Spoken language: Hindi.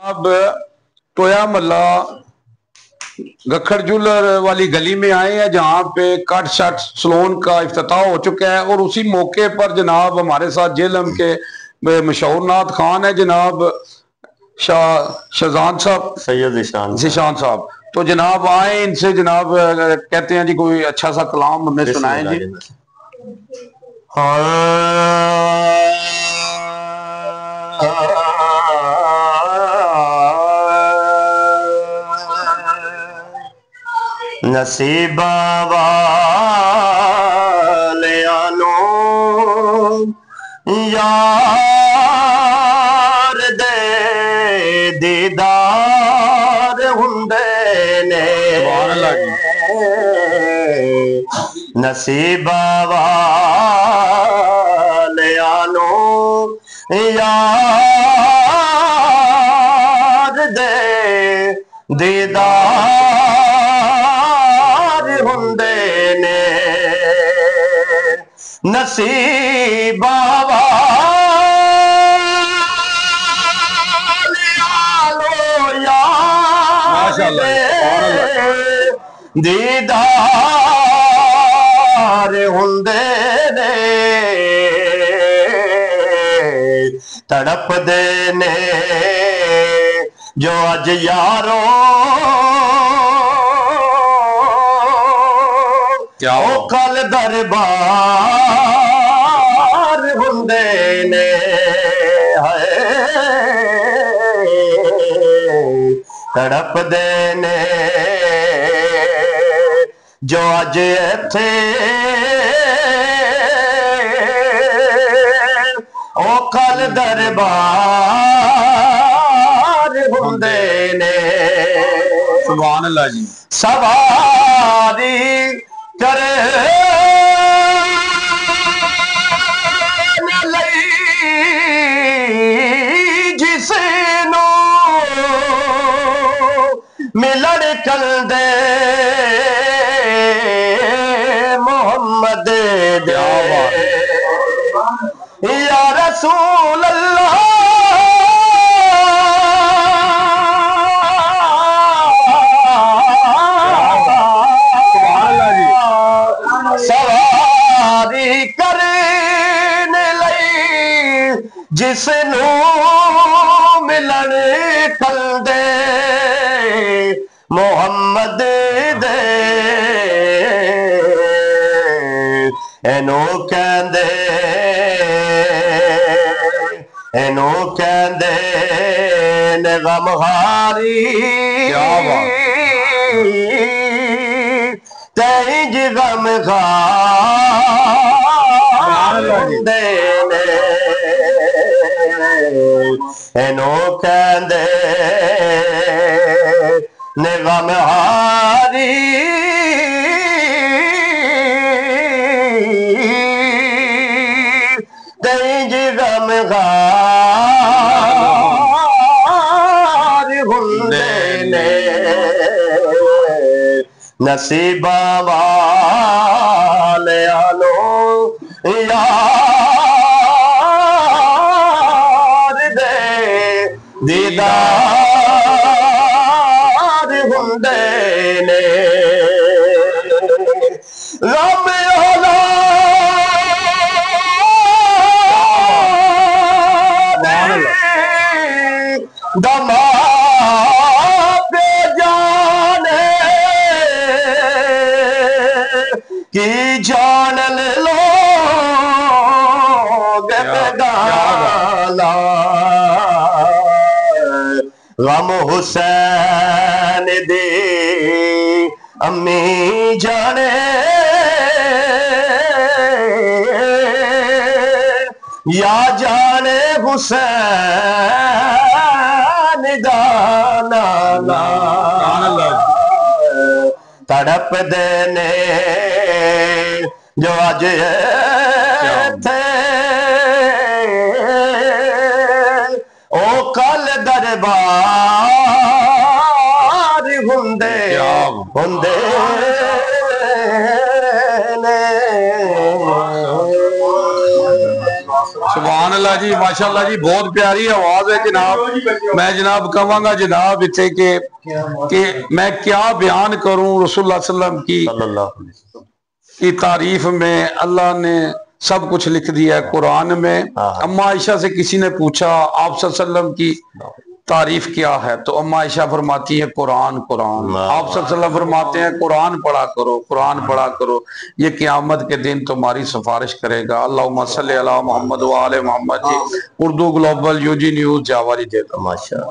अब टोया महला गखड़ जूलर वाली गली में आए हैं जहां पे कट शट सलोन का इफ्तिताह हो चुका है और उसी मौके पर जनाब हमारे साथ जेलम के मशहूर नाथ खान है जनाब शाहजान साहब सैयद ज़ीशान साहब। तो जनाब आए इनसे जनाब कहते हैं जी कोई अच्छा सा कलाम हमें सुनाएं जी। नसीबा वालियानो यार दे दीदार हुंदे ने, नसीबा वालियानो यार दे दीदार हुंदे ने, नसीबा वालियानो यार दे दीदार हुंदे ने, तड़प देने जो अज यारो ओ कल दरबार हुंदे ने, तड़प देने जो अज इत्थे ओ कल दरबार हुंदे ने। सुभान अल्लाह जी। सवारी करे जिसनो मिलन कलदे मोहम्मद दे या रसूल अल्लाह सवारी करने लई जिसनू मिलन कलदे मोहम्मद दे, एनो कहंदे ने गमहारी तेज गम खांदे ने, एनो कहंदे ने गमहारी तेज गम खार हुंदे ने, नसीबा वालियानो यार दे दीदार हुंदे ने, रब दमा पे जाने की जान लो बेगाना, गम हुसैन दे अम्मी जाने या जाने हुसैन दाना, तड़प देने जो अज थे ओ कल दरबार हुंदे ने। सुभान सुभान अल्लाह जी, माशाअल्लाह जी, बहुत प्यारी आवाज है जनाब। मैं जनाब कहूँगा जनाब इतने के मैं क्या बयान करूं रसूलुल्लाह सल्लल्लाहु अलैहि वसल्लम की तारीफ में। अल्लाह ने सब कुछ लिख दिया है कुरान में। अम्मा आयशा से किसी ने पूछा आप सल्लल्लाहु अलैहि वसल्लम की तारीफ क्या है, तो अम्मा आयशा फरमाती है कुरान कुरान। आप सल्लल्लाहु अलैहि वसल्लम फरमाते हैं कुरान पढ़ा करो, कुरान पढ़ा करो, ये क़यामत के दिन तुम्हारी सिफारिश करेगा। अल्लाहुम्मा सल्ली अला मोहम्मद व आले मोहम्मद जी। उर्दू ग्लोबल UG न्यूज़ जावा जी देता। माशा